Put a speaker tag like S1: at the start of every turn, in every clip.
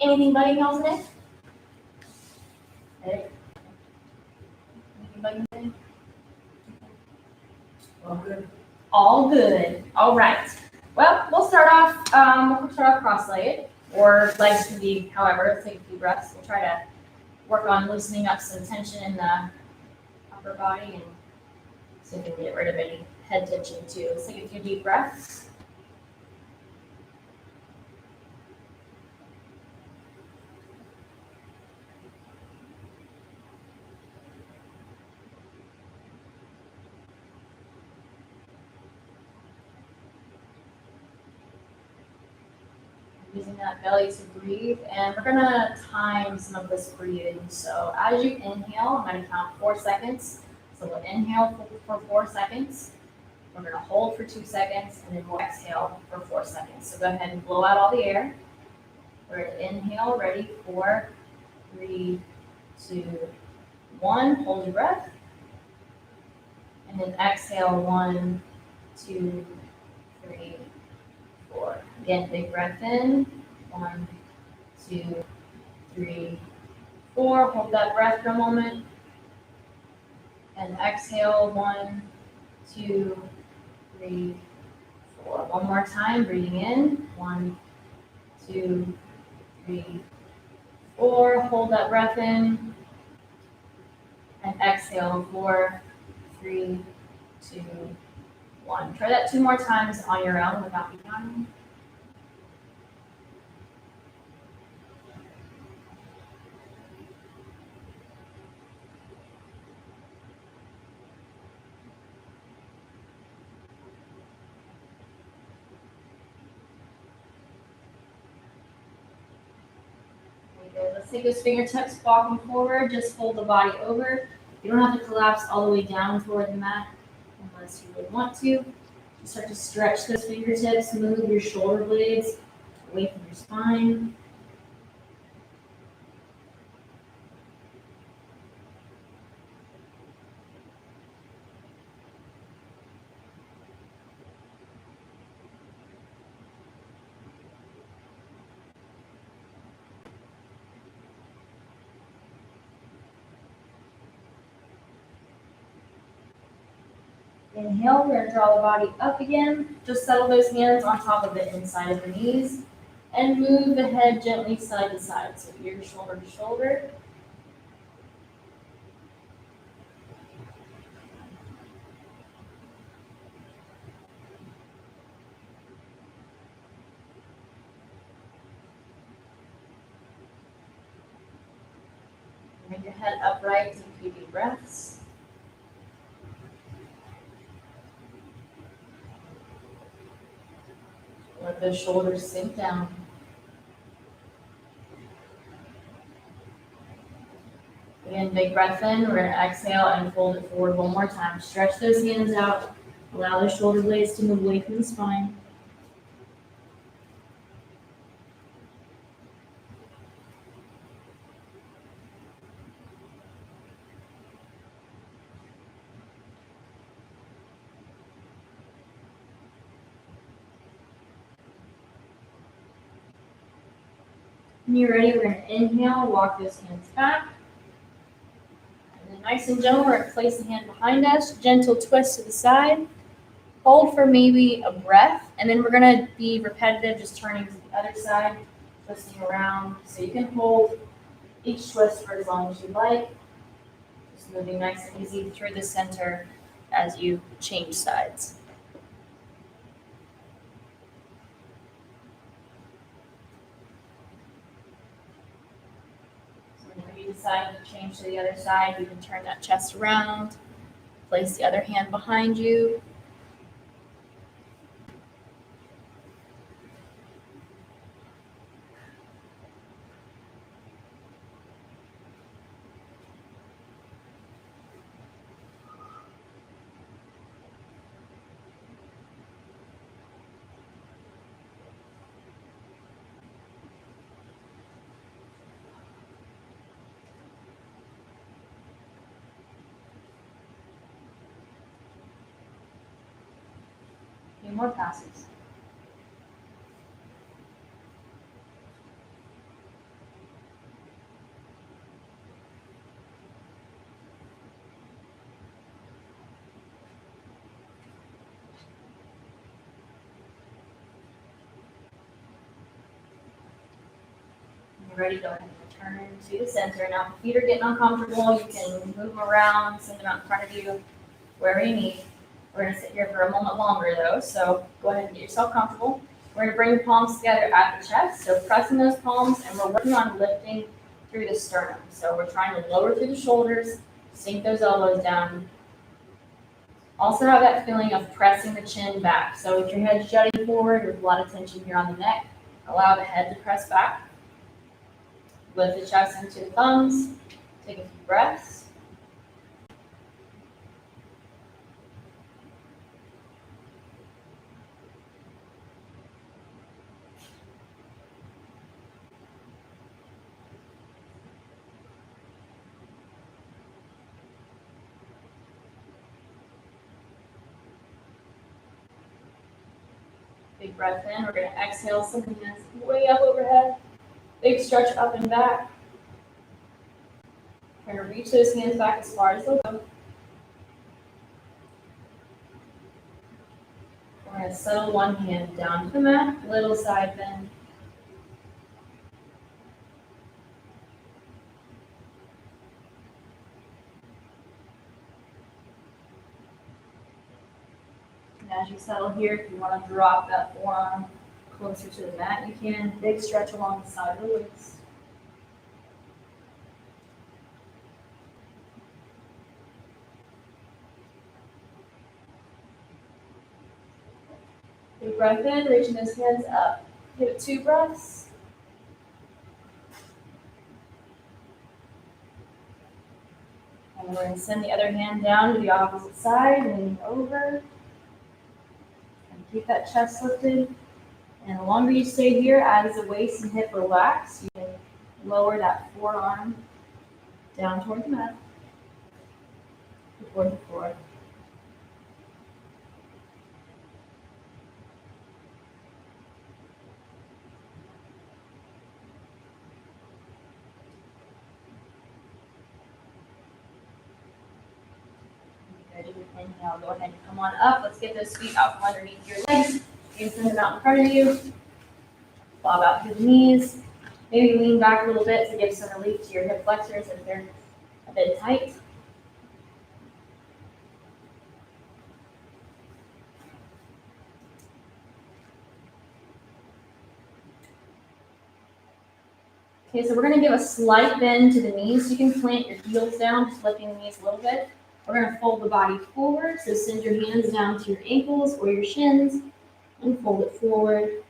S1: Anything but inhale today? Anything but today?
S2: All good.
S1: All good. All right. Well, we'll start off. We'll start off cross-legged or legs can be however. Let's take a few breaths. We'll try to work on loosening up some tension in the upper body and see if we can get rid of any head tension too. Let's take a few deep breaths. Using that belly to breathe, and we're gonna time some of this breathing. So as you inhale, I'm gonna count 4 seconds. So we'll inhale for 4 seconds. We're gonna hold for 2 seconds, and then we'll exhale for 4 seconds. So go ahead and blow out all the air. We're gonna inhale, ready, 4, 3, 2, 1. Hold your breath, and then exhale, 1, 2, 3, 4. Again, big breath in. 1, 2, 3, 4. Hold that breath for a moment. And exhale. 1, 2, 3, 4. One more time. Breathing in. 1, 2, 3, 4. Hold that breath in. And exhale. 4, 3, 2, 1. Try that 2 more times on your own without me counting. Let's take those fingertips walking forward. Just fold the body over. You don't have to collapse all the way down toward the mat unless you would want to. Just start to stretch those fingertips. Move your shoulder blades away from your spine. Inhale, we're going to draw the body up again. Just settle those hands on top of the inside of the knees and move the head gently side to side. So ear to shoulder to shoulder. Bring your head upright, take a few deep breaths. Let those shoulders sink down. Again, big breath in. We're going to exhale and fold it forward one more time. Stretch those hands out. Allow those shoulder blades to move away from the spine. When you're ready, we're going to inhale, walk those hands back. And then nice and gentle, we're going to place the hand behind us, gentle twist to the side. Hold for maybe a breath, and then we're going to be repetitive, just turning to the other side, twisting around. So you can hold each twist for as long as you like. Just moving nice and easy through the center as you change sides. You decide to change to the other side, you can turn that chest around, place the other hand behind you. Few more passes. you're ready, go ahead and return to the center. Now, if the feet are getting uncomfortable, you can move them around, send them out in front of you, wherever you need. We're gonna sit here for a moment longer though, so go ahead and get yourself comfortable. We're gonna bring the palms together at the chest, so pressing those palms, and we're working on lifting through the sternum. So we're trying to lower through the shoulders, sink those elbows down. Also have that feeling of pressing the chin back. So with your head jutting forward, there's a lot of tension here on the neck. Allow the head to press back. Lift the chest into the thumbs. Take a few breaths. Big breath in. We're going to exhale, send the hands way up overhead. Big stretch up and back. We're going to reach those hands back as far as they'll go. We're going to settle one hand down to the mat, little side bend. And as you settle here, if you want to drop that forearm closer to the mat, you can. Big stretch along the side of the waist. Big breath in, reaching those hands up. Give it 2 breaths. And we're going to send the other hand down to the opposite side, leaning over. And keep that chest lifted. And the longer you stay here, as the waist and hip relax, you can lower that forearm down toward the mat, toward the floor. Good. Inhale, go ahead and come on up. Let's get those feet out from underneath your legs. You can send them out in front of you. Bob out through the knees. Maybe lean back a little bit to give some relief to your hip flexors if they're a bit tight. Okay, so we're going to give a slight bend to the knees. You can plant your heels down, just lifting the knees a little bit. We're going to fold the body forward, so send your hands down to your ankles or your shins and fold it forward.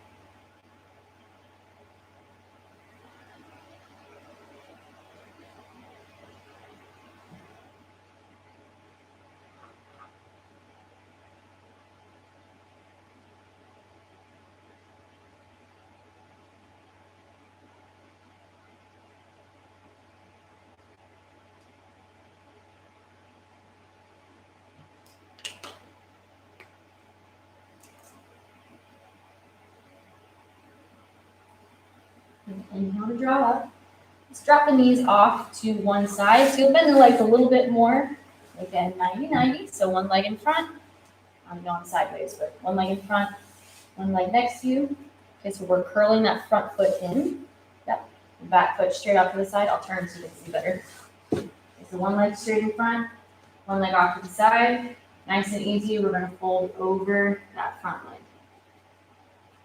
S1: Inhale to draw up. Let's drop the knees off to one side. So you'll bend the legs a little bit more, like a 90-90. So one leg in front. I'm going sideways, but one leg in front, one leg next to you. Okay, so we're curling that front foot in. Yep. Back foot straight off to the side. I'll turn so you can see better. Okay, so one leg straight in front, one leg off to the side. Nice and easy. We're going to fold over that front leg.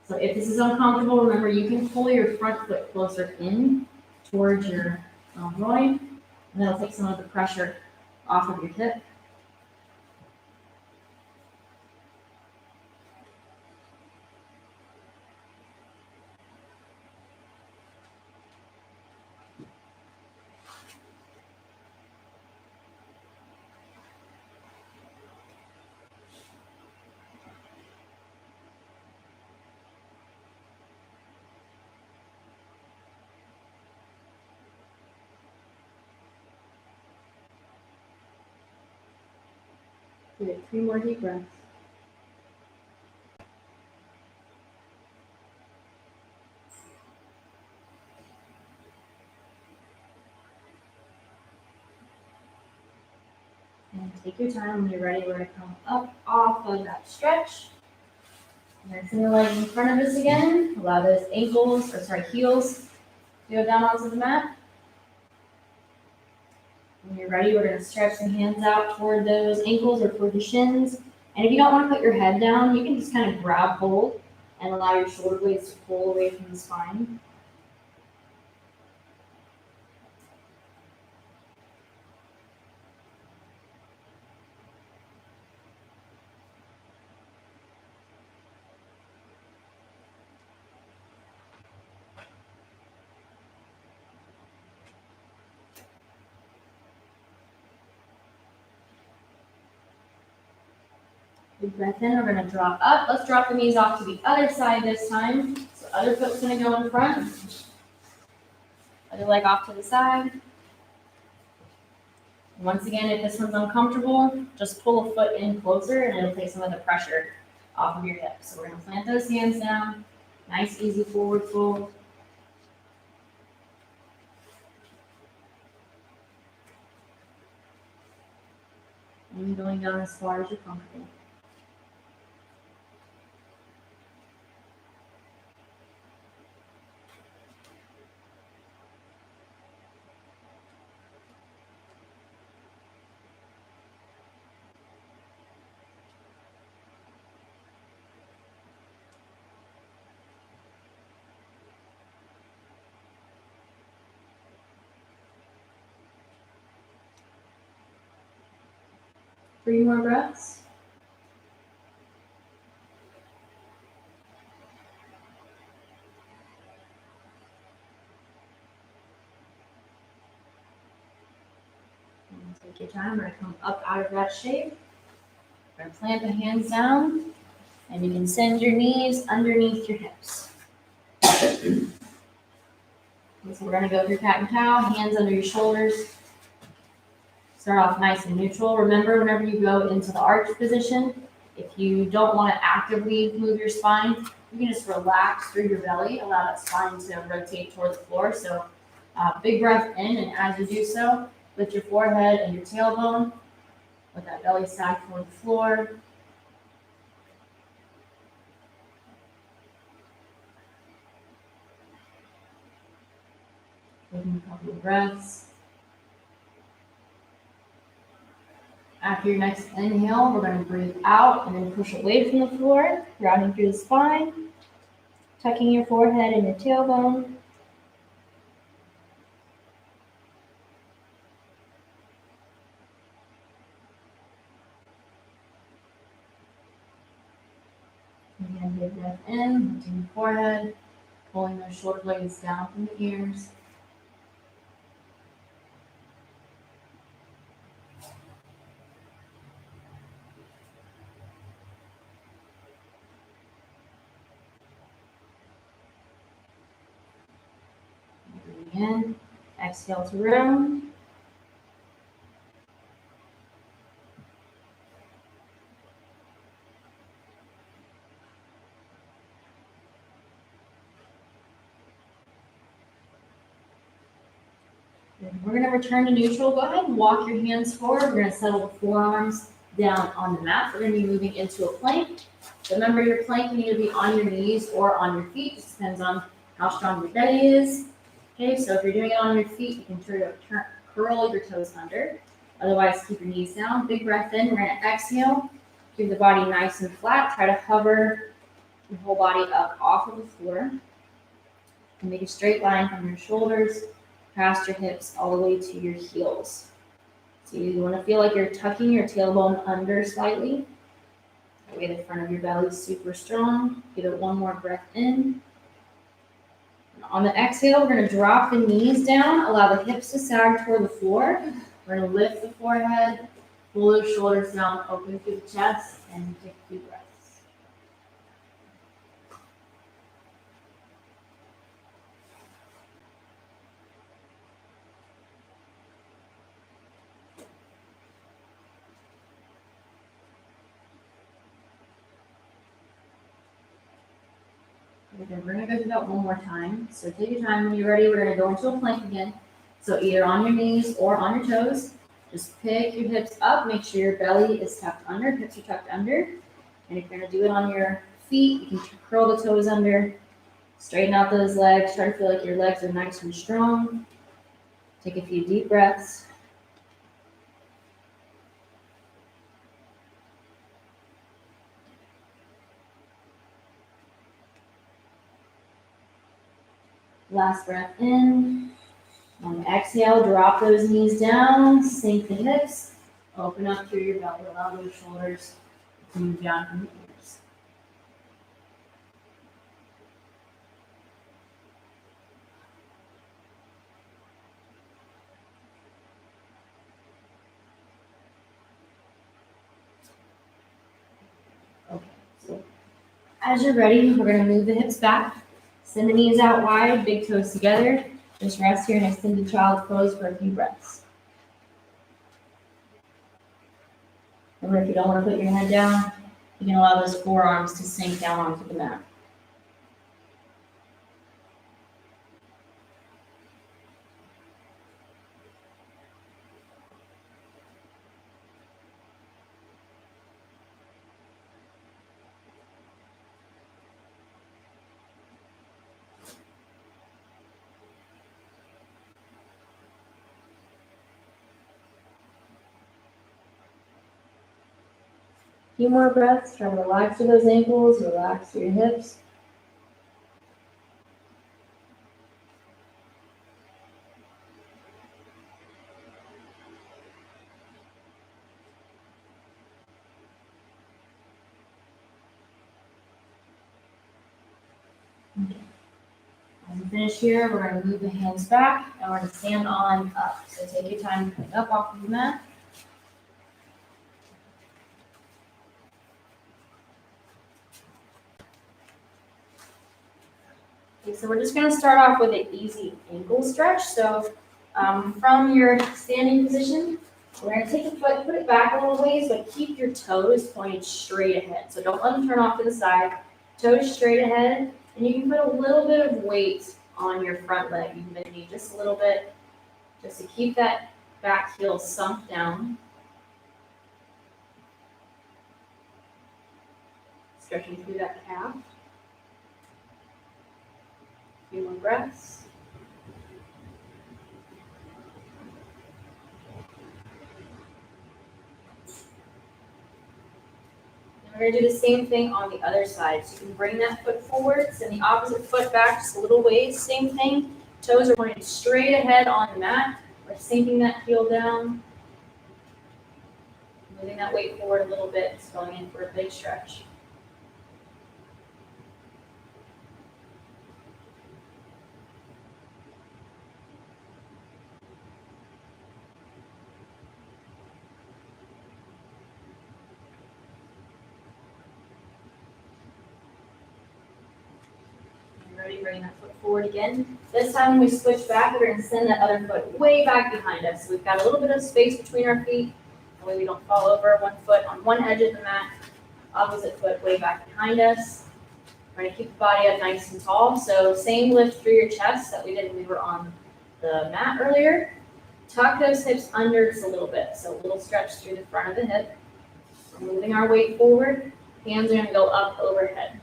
S1: So if this is uncomfortable, remember you can pull your front foot closer in towards your groin, and that'll take some of the pressure off of your hip. Good. 3 more deep breaths. And take your time. When you're ready, we're going to come up off of that stretch. And then send the legs in front of us again. Allow those heels Go down onto the mat. When you're ready, we're gonna stretch the hands out toward those ankles or toward the shins. And if you don't want to put your head down, you can just kind of grab hold and allow your shoulder blades to pull away from the spine. Big breath in, we're gonna drop up. Let's drop the knees off to the other side this time. So other foot's gonna go in front. Other leg off to the side. Once again, if this one's uncomfortable, just pull a foot in closer and it'll take some of the pressure off of your hips. So we're gonna plant those hands down. Nice, easy forward fold. And going down as far as you're comfortable. Three more breaths. And take your time. We're going to come up out of that shape. We're going to plant the hands down. And you can send your knees underneath your hips. So we're going to go through cat and cow. Hands under your shoulders. Start off nice and neutral. Remember, whenever you go into the arch position, if you don't want to actively move your spine, you can just relax through your belly, allow that spine to rotate toward the floor. So big breath in, and as you do so, lift your forehead and your tailbone. Let that belly sag toward the floor. Taking a couple of breaths. After your next inhale, we're going to breathe out and then push away from the floor, rounding through the spine, tucking your forehead and your tailbone. Again, big breath in, lifting your forehead, pulling those shoulder blades down from the ears. In, exhale to round. We're going to return to neutral. Go ahead and walk your hands forward. We're going to settle the forearms down on the mat. We're going to be moving into a plank. Remember, your plank can either be on your knees or on your feet. Just depends on how strong your belly is. Okay, so if you're doing it on your feet, you can curl your toes under. Otherwise, keep your knees down. Big breath in. We're going to exhale. Keep the body nice and flat. Try to hover your whole body up off of the floor. And make a straight line from your shoulders past your hips all the way to your heels. So you want to feel like you're tucking your tailbone under slightly. That way the front of your belly is super strong. Give it one more breath in. On the exhale, we're going to drop the knees down, allow the hips to sag toward the floor. We're going to lift the forehead, pull those shoulders down, open through the chest, and take a few breaths. Okay, we're going to go through that one more time. So take your time. When you're ready, we're going to go into a plank again. So either on your knees or on your toes. Just pick your hips up. Make sure your belly is tucked under. Hips are tucked under. And if you're going to do it on your feet, you can curl the toes under. Straighten out those legs. Try to feel like your legs are nice and strong. Take a few deep breaths. Last breath in. On the exhale, drop those knees down, sink the hips, open up through your belly, allow those shoulders to move down from the ears. Okay, so as you're ready, we're going to move the hips back, send the knees out wide, big toes together. Just rest here and extend the child's pose for a few breaths. Remember, if you don't want to put your head down, you can allow those forearms to sink down onto the mat. A few more breaths. Try to relax through those ankles, relax through your hips. As we finish here, we're going to move the hands back and we're going to stand on up. So take your time coming up off of the mat. Okay, so we're just going to start off with an easy ankle stretch. So from your standing position, we're going to take the foot, put it back a little ways, but keep your toes pointed straight ahead. So don't let them turn off to the side. Toes straight ahead, and you can put a little bit of weight on your front leg. You can bend your knee just a little bit, just to keep that back heel sunk down. Stretching through that calf. A few more breaths. We're going to do the same thing on the other side. So you can bring that foot forward, send the opposite foot back just a little ways. Same thing. Toes are pointed straight ahead on the mat. We're sinking that heel down. Moving that weight forward a little bit. Just going in for a big stretch. Ready, bring that foot forward again. This time when we switch back, we're going to send that other foot way back behind us. So we've got a little bit of space between our feet. That way we don't fall over. One foot on one edge of the mat, opposite foot way back behind us. We're going to keep the body up nice and tall. So same lift through your chest that we did when we were on the mat earlier. Tuck those hips under just a little bit. So a little stretch through the front of the hip. We're moving our weight forward. Hands are going to go up overhead.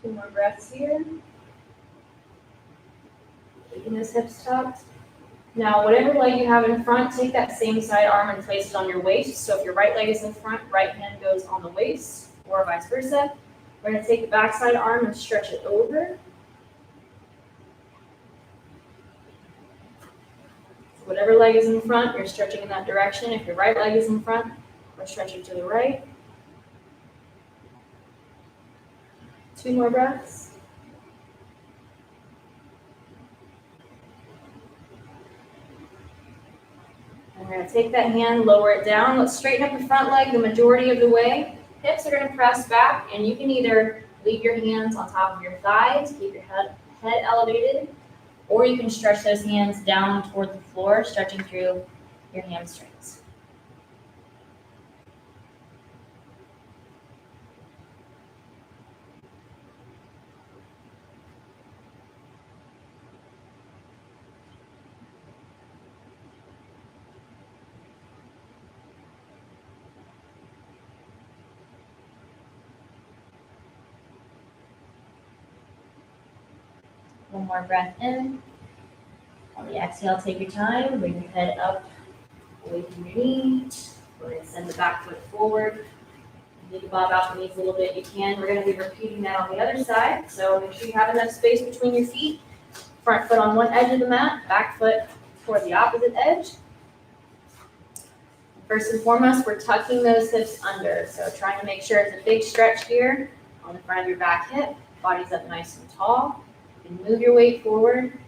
S1: Two more breaths here. Keeping those hips tucked. Now, whatever leg you have in front, take that same side arm and place it on your waist. So if your right leg is in front, right hand goes on the waist, or vice versa. We're going to take the back side arm and stretch it over. So whatever leg is in front, you're stretching in that direction. If your right leg is in front, we're stretching to the right. Two more breaths. And we're going to take that hand, lower it down. Let's straighten up the front leg the majority of the way. Hips are going to press back, and you can either leave your hands on top of your thighs, keep your head elevated, or you can stretch those hands down toward the floor, stretching through your hamstrings. One more breath in. On the exhale, take your time. Bring your head up away from your knee. Go ahead and send the back foot forward. You can bob out the knees a little bit. You can. We're going to be repeating that on the other side. So make sure you have enough space between your feet. Front foot on one edge of the mat, back foot toward the opposite edge. First and foremost, we're tucking those hips under. So trying to make sure it's a big stretch here on the front of your back hip. Body's up nice and tall. You can move your weight forward.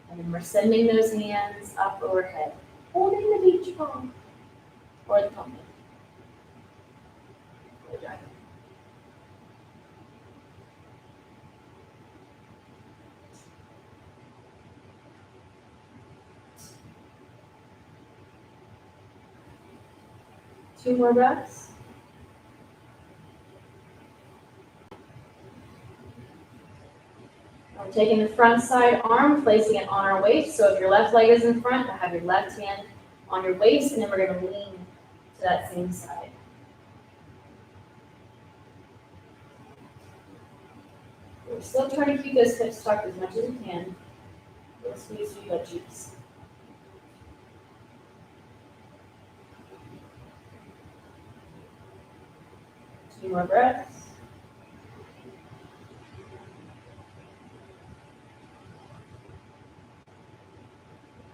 S1: And then we're sending those hands up overhead. Holding the beach ball or the pumpkin. Or the dragon. Two more breaths. We're taking the front side arm, placing it on our waist. So if your left leg is in front, have your left hand on your waist, and then we're going to lean to that same side. We're still trying to keep those hips tucked as much as we can. We'll squeeze your butt cheeks. Two more breaths.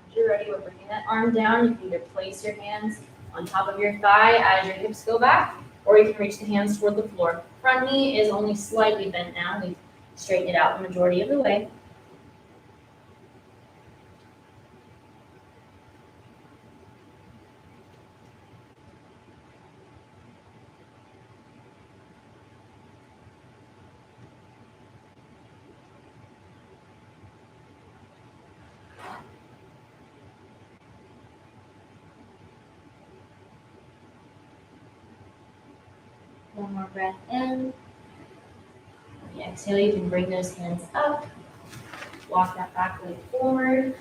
S1: As you're ready, we're bringing that arm down. You can either place your hands on top of your thigh as your hips go back, or you can reach the hands toward the floor. Front knee is only slightly bent now. We've straightened it out the majority of the way. One more breath in. On the exhale, you can bring those hands up. Walk that back leg forward.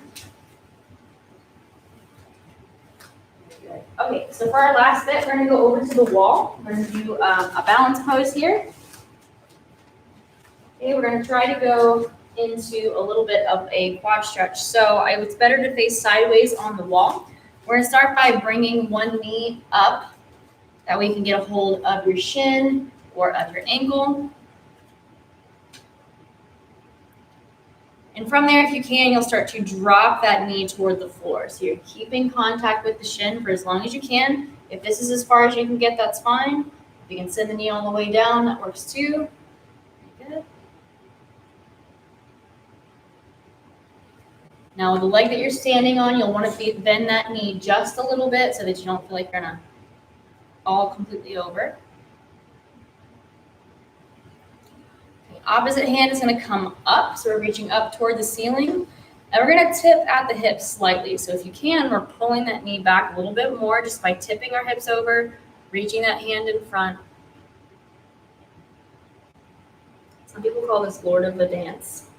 S1: Good. Okay, so for our last bit, we're going to go over to the wall. We're going to do a balance pose here. Okay, we're going to try to go into a little bit of a quad stretch. So it's better to face sideways on the wall. We're going to start by bringing one knee up. That way you can get a hold of your shin or of your ankle. And from there, if you can, you'll start to drop that knee toward the floor. So you're keeping contact with the shin for as long as you can. If this is as far as you can get, that's fine. If you can send the knee all the way down, that works too. Good. Now, the leg that you're standing on, you'll want to bend that knee just a little bit so that you don't feel like you're gonna all completely over. The opposite hand is going to come up, so we're reaching up toward the ceiling, and we're going to tip at the hips slightly. So if you can, we're pulling that knee back a little bit more just by tipping our hips over, reaching that hand in front. Some people call this Lord of the Dance.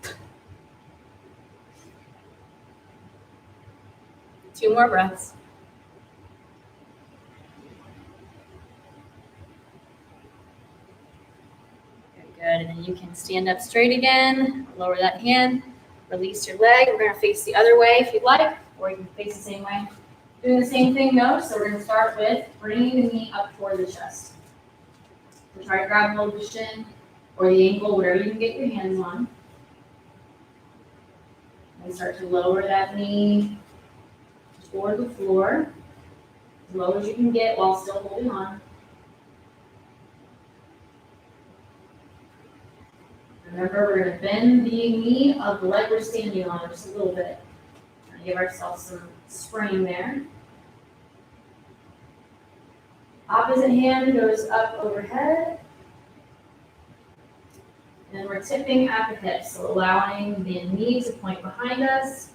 S1: Two more breaths. Good, and then you can stand up straight again, lower that hand, release your leg. We're going to face the other way if you'd like, or you can face the same way. Doing the same thing though, so we're going to start with bringing the knee up toward the chest. We'll try to grab hold of the shin or the ankle, whatever you can get your hands on. And start to lower that knee toward the floor, as low as you can get while still holding on. Remember, we're going to bend the knee of the leg we're standing on just a little bit. And give ourselves some spring there. Opposite hand goes up overhead. And then we're tipping at the hips, so allowing the knee to point behind us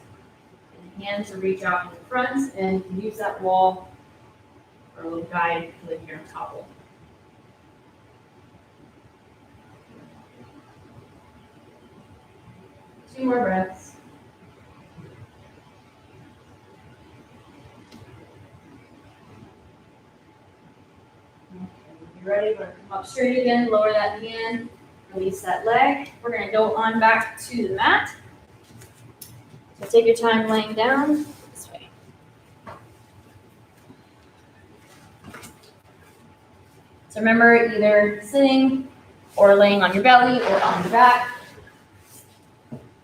S1: and the hand to reach out in the front, and you can use that wall for a little guide with your topple. Two more breaths. Okay, you ready? We're going to come up straight again, lower that hand, release that leg. We're going to go on back to the mat. So take your time laying down this way. So remember, either sitting or laying on your belly or on your back.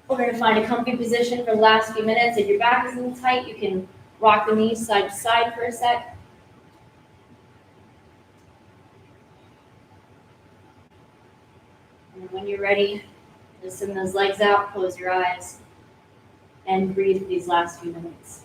S1: We're going to find a comfy position for the last few minutes. If your back isn't tight, you can rock the knees side to side for a sec. And when you're ready, just send those legs out, close your eyes, and breathe for these last few minutes.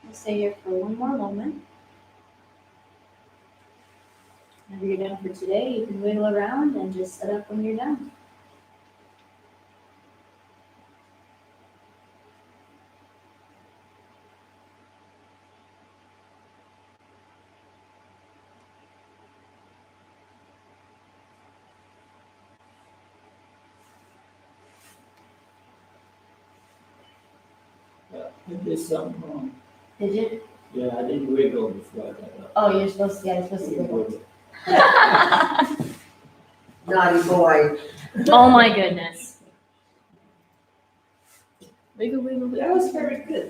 S1: We'll stay here for one more moment. Whenever you're done for today, you can wiggle around and just sit up when you're done.
S2: I did something wrong.
S1: Did you?
S2: Yeah, I didn't wiggle before I got up.
S1: Oh, you're supposed to, yeah, you're supposed to wiggle.
S2: Wiggle.
S3: Naughty boy.
S1: Oh my goodness. Wiggle, wiggle,
S3: That was very good.